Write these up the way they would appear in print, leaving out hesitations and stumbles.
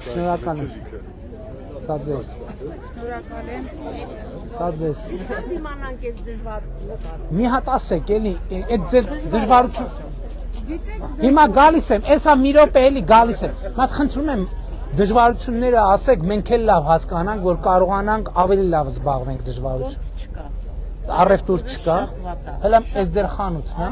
Շնորհակալ եմ։ Սա ձեզ։ Շնորհակալ եմ։ Սա ձեզ։ Իմանանք ես դժվար։ Մի հատ ասեք, էլի, այդ ձեր դժվարություն։ Հիմա գալիս եմ, էսա մի րոպե էլի գալիս եմ։ Մատ խնդրում եմ դժվարությունները ասեք, մենք էլ լավ հասկանանք, որ կարողանանք ավելի լավ զբաղվենք դժվարություն։ Չկա։ Առևտուր չկա։ Հələ այս ձեր խանութն, հա։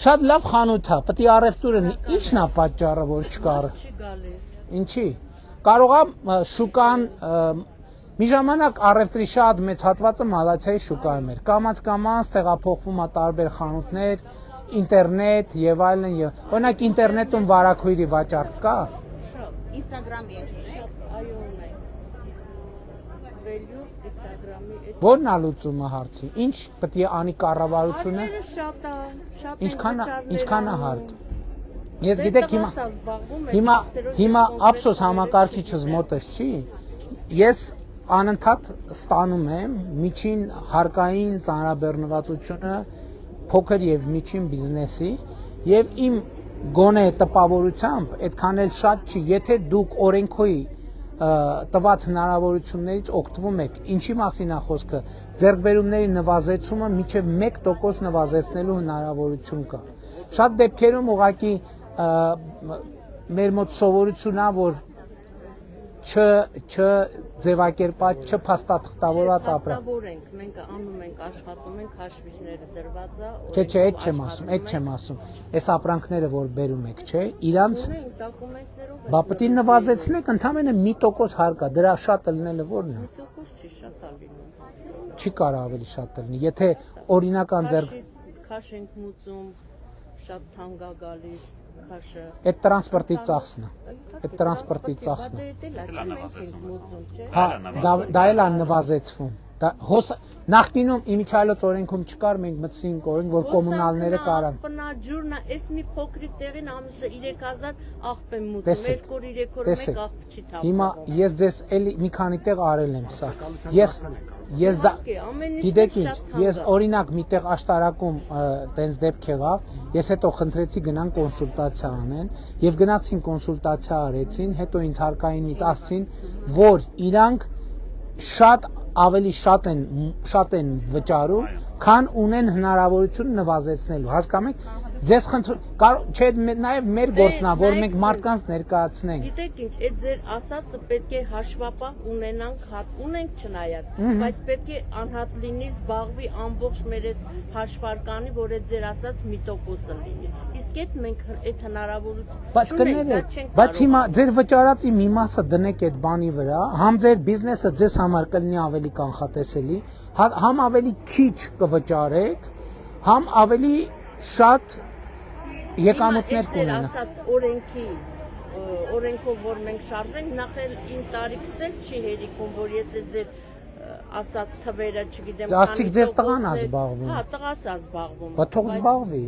Շատ լավ խանութ է, պետք է առևտուրը ի՞նչն է պատճառը, որ չկա։ Չի գալիս։ Ինչի։ Կարող է շուկան մի ժամանակ առևտրի շատ մեծ հատվածը մալացիայի շուկայում էր։ Կամաց տեղափոխվում է տարբեր խանութներ, ինտերնետ եւ այլն եւ օրինակ ինտերնետում վարակույրի վաճառք կա։ Շատ Instagram-ի է, շատ այո ունի։ Value Instagram-ի։ Որն է լուծումը հարցի։ Ինչ պետք է անի կառավարությունը։ Շատ է, շատ Ինչքան է հարկ։ Ես գիտեք հիմա ափսոս համակարգիչս մոտս չի։ Ես անընդհատ ստանում եմ միջին հարկային ծանրաբեռնվածությունը փոքր եւ միջին բիզնեսի եւ իմ գոնե տպավորությամբ այդքան էլ շատ չի, եթե դուք օրենքոյի տված հնարավորություններից օգտվում եք, ինչի մասին է խոսքը, ձեռքբերումների նվազեցումը մինչև 1% նվազեցնելու հնարավորություն կա։ Շատ դեպքերում ուղղակի մեր մոտ սովորությունն է, որ չձևակերպած, չփաստաթղթավորված ապրենք։ Մենք անում ենք, աշխատում ենք, հաշվիչները դրված է։ Չէ, այդ չեմ ասում։ Այս ապրանքները, որ բերում եք, չէ, իրանց դոկումենտներով բա պետք է նվազեցնեք, ընդամենը 1% հարկ է, դրա շատ ելնելը որն է։ 1% չի, շատ է լինում։ Չի կարող ավելի շատ լինի, եթե օրինական ձեռք քաշ ենք մուծում, շատ թանկ է գալիս, քաշը։ Այդ տրանսպորտի ծախսն է։ Այդ տրանսպորտի ծախսն է։ Հա, դա էլ է նվազեցվում։ Նախկինում իմիջիայլոց օրենքում չկար, մենք մտցրինք օրենք, որ կոմունալները կարան։ Բնաջուրն է, այս մի փոքրիկ տեղին ամիսը 3000 աղբ եմ մուծում, 2 օր 3 օր մեկ աղբ չի թափվում։ Հիմա ես ձեզ էլի մի քանի տեղ արել եմ սա։ Ես դա գիտեք ինչ, ես օրինակ միտեղ աշտարակում տենց դեպք եղավ, ես հետո խնդրեցի գնան կոնսուլտացիա անեն եւ գնացին կոնսուլտացիա արեցին, հետո ինձ հարկայինից ասցին, որ իրանք ավելի շատ են վճարում, քան ունեն հնարավորություն նվազեցնելու։ Հասկանում եք, ձեզ խնդրում, չէ, նաև մեր գործն է, որ մենք մարդկանց ներկայացնենք։ Գիտեք ինչ, այդ ձեր ասածը պետք է հաշվապահ ունենք չնայած, բայց պետք է անհատ լինի, զբաղվի ամբողջ մեր այս հաշվարկանի, որ այդ ձեր ասած 1%-ը լինի։ Իսկ այդ մենք այդ հնարավորություն բայց հիմա ձեր վճարածի մի մասը դնեք այդ բանի վրա, համ ձեր բիզնեսը ձեզ համար կլինի ավելի կանխատեսելի, համ ավելի քիչ կվճարեք, համ ավելի շատ եկամուտներ կունենա։ Օրենքով որ մենք շարժենք, նախ էլ իմ տարիքս էլ չի հերիքում, որ ես այդ ձեր ասած թվերը չգիտեմ։ Արդյոք ձեր տղան է զբաղվում։ Հա, տղաս է զբաղվում։ Բա թող զբաղվի։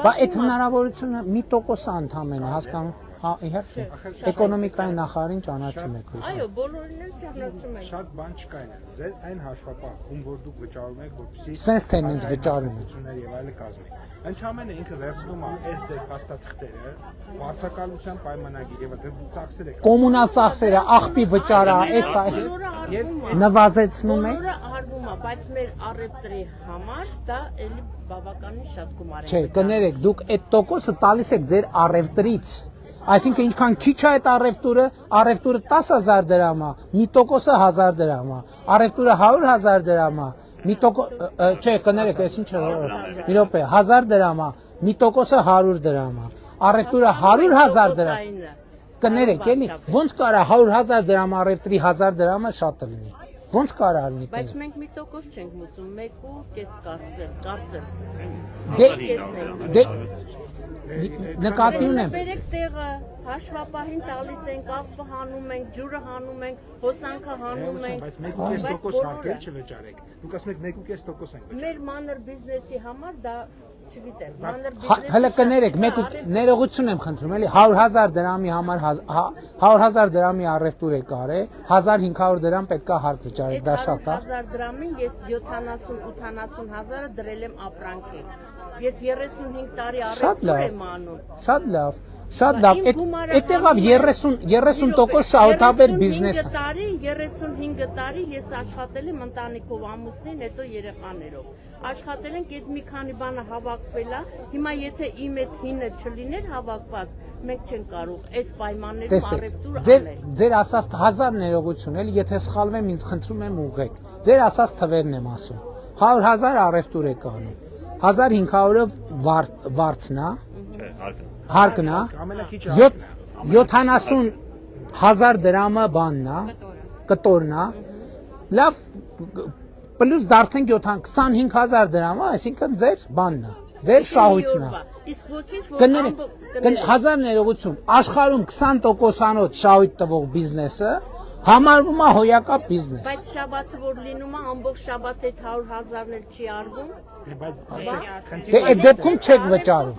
Բա այդ հնարավորությունը 1% ընդհանրապես հասկանում։ Հա, իհարկե։ Էկոնոմիկայի նախարարին ճանաչում եք։ Այո, բոլորին էլ ճանաչում ենք։ Շատ բան չկա այն։ Ձեր այն հաշվապահ, ում որ դուք վճարում եք, որպեսզի Սենց թե ինձ վճարում եք։ Եւ այլը կազմի։ Ընդհանրապես ինքը վերցնում է այս ձեր փաստաթղթերը, վարձակալության պայմանագիր եւ դու ծախսեր եք։ Կոմունալ ծախսերը, աղբի վճարը, էսա նվազեցնում եք։ Բոլորը արվում է, բայց մեր առևտրի համար դա էլի բավականին շատ գումար է։ Չէ, կներեք, դուք այդ տոկոսը տալիս եք ձեր առևտրից։ Այսինքն ինչքան քիչ է այդ առևտուրը 10000 դրամ է, 1%-ը 1000 դրամ է, առևտուրը 100000 դրամ է, 1%, չէ, կներեք, այս ինչ է, մի րոպե, 1000 դրամ է, 1%-ը 100 դրամ է, առևտուրը 100000 դրամ։ Կներեք, էլի, ոնց կարա 100000 դրամ առևտրի 1000 դրամը շատ լինի։ Ոնց կարա լինի։ Բայց մենք 1% չենք մուծում, 1.5 կարծել։ Դե նկատի ունեմ։ Բերեք տեղը, հաշվապահին տալիս ենք, աղբը հանում ենք, ջուրը հանում ենք, հոսանքը հանում ենք։ Բայց 1.5% հարկեր չվճարեք։ Դուք ասում եք 1.5% ենք վճարում։ Մեր մանր բիզնեսի համար դա չգիտեմ, մանր Հələ կներեք, ներողություն եմ խնդրում, էլի 100000 դրամի համար 100000 դրամի առևտուր եք արել, 1500 դրամ պետքա հարկ վճարեք։ վճարեք, դա շատ է։ 1000 դրամին ես 70-80 հազարը դրել եմ ապրանքի։ Ես 35 տարի առևտուր եմ անում։ Շատ լավ։ Շատ լավ, այդտեղավ 30% շահութաբեր բիզնես է։ 35 տարի ես աշխատել եմ ընտանիքով, ամուսին, հետո երեխաներով։ Աշխատել ենք այդ մի քանի բանը հավաքվել է։ Հիմա եթե իմ այդ հինը չլիներ հավաքված, մենք չենք կարող այս պայմաններում առևտուր անել։ Ձեր ասած 1000 ներողություն էլ, եթե սխալվեմ, ինձ խնդրում եմ ուղղեք։ Ձեր ասած թվերն եմ ասում։ 100,000 առևտուր եք անում։ 1500-ը վարձն է։ Հարկն է, 70,000 դրամը բանն է, կտորն է, լավ, պլյուս դարձնենք 25,000 դրամը, այսինքն ձեր բանն է, ձեր շահույթն է։ Կներեք, 1000 ներողություն, աշխարհում 20%-անոց շահույթ տվող բիզնեսը համարվում է հոյակապ բիզնես։ Բայց շաբաթը որ լինում է, ամբողջ շաբաթ այդ 100,000-ն էլ չի արվում։ Դե այդ դեպքում չեք վճարում։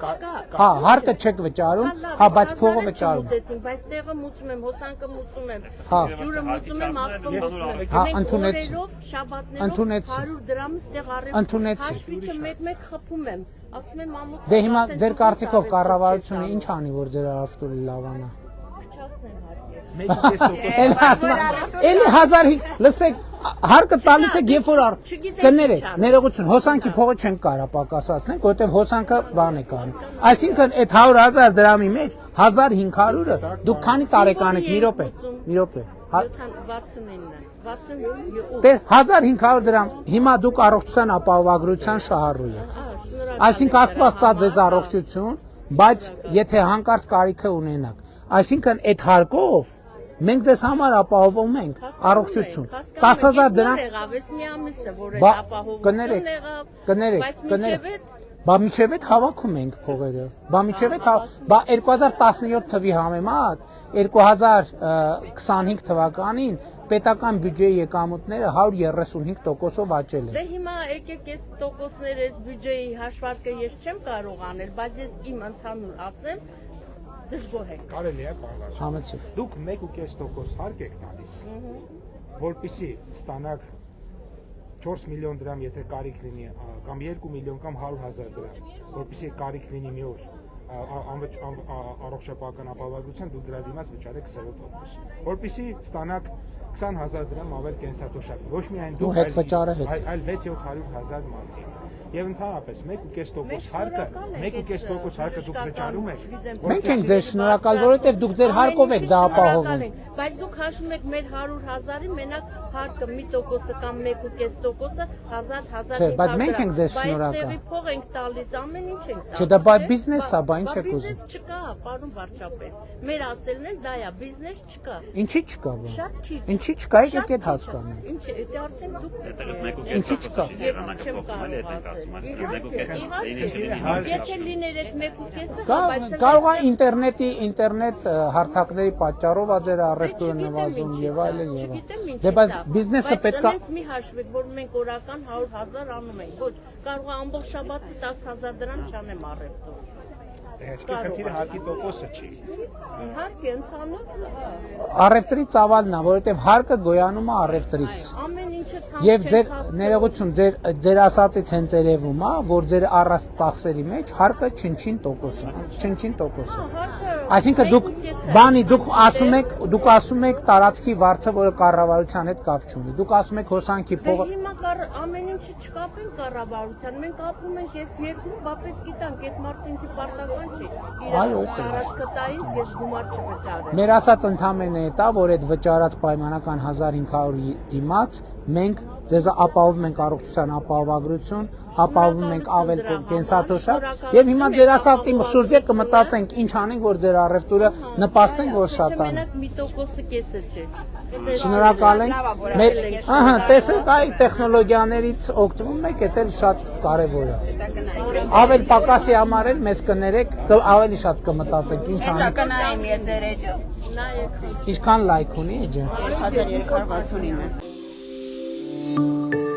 Հա, հարկը չեք վճարում, հա, բայց փողը վճարում։ Բայց տեղը մուծում եմ, հոսանքը մուծում եմ, հա, ջուրը մուծում եմ, աղբը մուծում եմ։ Հա, ընդունեցի։ Շաբաթներով 100 դրամ ստեղ առել։ Ընդունեցի։ Հաշվիչը մեկ խփում եմ։ Ասում եմ ամոթ։ Դե հիմա ձեր կարծիքով կառավարությունը ինչ անի, որ ձեր առևտուրը լավանա։ Էլի 1005, լսեք, հարկը տալիս եք երբ որ կներեք, ներողություն, հոսանքի փողը չենք կարա պակասացնենք, որովհետև հոսանքը բան է կանում։ Այսինքն այդ 100,000 դրամի մեջ 1500-ը դուք քանի տարեկան եք, մի րոպե։ 69 Դե 1500 դրամ, հիմա դուք առողջության ապահովագրության շահառու եք։ Այսինքն Աստված տա ձեզ առողջություն, բայց եթե հանկարծ կարիքը ունենաք, այսինքն այդ հարկով մենք ձեզ համար ապահովում ենք առողջություն։ 10,000 դրամ կներեք, բա միջև այդ հավաքում ենք փողերը։ Բա միջև այդ 2017 թվի համեմատ 2025 թվականին պետական բյուջեի եկամուտները 135%-ով աճել են։ Դե հիմա եկեք այս տոկոսները, այս բյուջեի հաշվարկը ես չեմ կարող անել, բայց ես իմ ընդհանուր ասեմ, դժգոհ եք։ Կարելի է բաղաց։ Համեցեք։ Դուք 1.5% հարկ եք տալիս, որպեսզի ստանաք 4 միլիոն դրամ, եթե կարիք լինի, կամ 2 միլիոն կամ 100,000 դրամ, որպեսզի կարիք լինի մի օր առողջապահական ապահովագրության, դուք դրա դիմաց վճարեք 0%, որպեսզի ստանաք 20,000 դրամ ավել կենսաթոշակ, ոչ միայն դուք, այլ 600-700,000 մարդիկ։ Եվ ընդհանրապես 1.5% հարկը, 1.5% հարկը դուք վճարում եք։ Մենք ենք ձեր շնորհակալ, որովհետև դուք ձեր հարկով եք դա ապահովում։ Բայց դուք հաշվում եք մեր 100,000-ի մենակ հարկը մի տոկոսը կամ 1.5%-ը 1000-1500։ Չէ, բայց մենք ենք ձեզ շնորհակալ։ Բայց տեղի փող ենք տալիս, ամեն ինչ ենք տալիս։ Չէ, դա բա բիզնես է, բա ինչ եք ուզում։ Բիզնես չկա, պարոն վարչապետ։ Մեր ասելն էլ դա է, բիզնես չկա։ Ինչի չկա բա։ Շատ քիչ։ Ինչի չկա, եկեք այդ հասկանալ։ Ինչ է, դա արդեն դուք։ Ինչի չկա։ Ես չեմ կարող ասել։ Եթե լիներ այդ 1.5-ը, կարող է ինտերնետ հարթակների պատճառով ձեր առևտուրը նվազում եւ այլն եւ այլն։ Դե բայց բիզնեսը պետք է մի հաշվեք, որ մենք օրական 100,000 անում ենք։ Ոչ, կարող է ամբողջ շաբաթը 10,000 դրամ չանեմ առևտուր։ Այսինքն խնդիրը հարկի տոկոսը չի։ Իհարկե, ընդհանուր առևտրի ծավալն է, որովհետեւ հարկը գոյանում է առևտրից։ ամեն ինչը Եվ ձեր ներողություն, ձեր ասածից հենց երևում է, որ ձեր առած ծախսերի մեջ հարկը չնչին տոկոս է։ Այսինքն դուք ասում եք տարածքի վարձը, որը կառավարության հետ կապ չունի։ Դուք ասում եք հոսանքի փողը։ Հիմա ամեն ինչը չկապեն կառավարության։ Մենք ապրում ենք այս երկրում, բա պետք է տանք, այդ մարդը ինձ պարտական չի։ Տարածքը տա ինձ, ես գումար չվճարեմ։ Մեր ասած ընդհանրապես է դա, որ այդ վճարած պայմանական 1500-ի դիմաց մենք ձեզ ապահովում ենք առողջության ապահովագրություն, ապահովում ենք ավել կենսաթոշակ եւ հիմա ձեր ասածի շուրջեր կմտածենք ինչ անենք, որ ձեր առևտուրը նպաստենք, որ շատանա։ Մենակ մի տոկոսը կեսը չէ։ Շնորհակալ ենք։ Ահա, տեսեք, այ տեխնոլոգիաներից օգտվում եք, դա էլ շատ կարեւոր է։ Ավել պակասի համար էլ մեզ կներեք, ավելի շատ կմտածենք ինչ անենք։ Կնայեմ ես ձեր էջը։ Նայեք։ Ինչքան լայք ունի էջը։ 1369։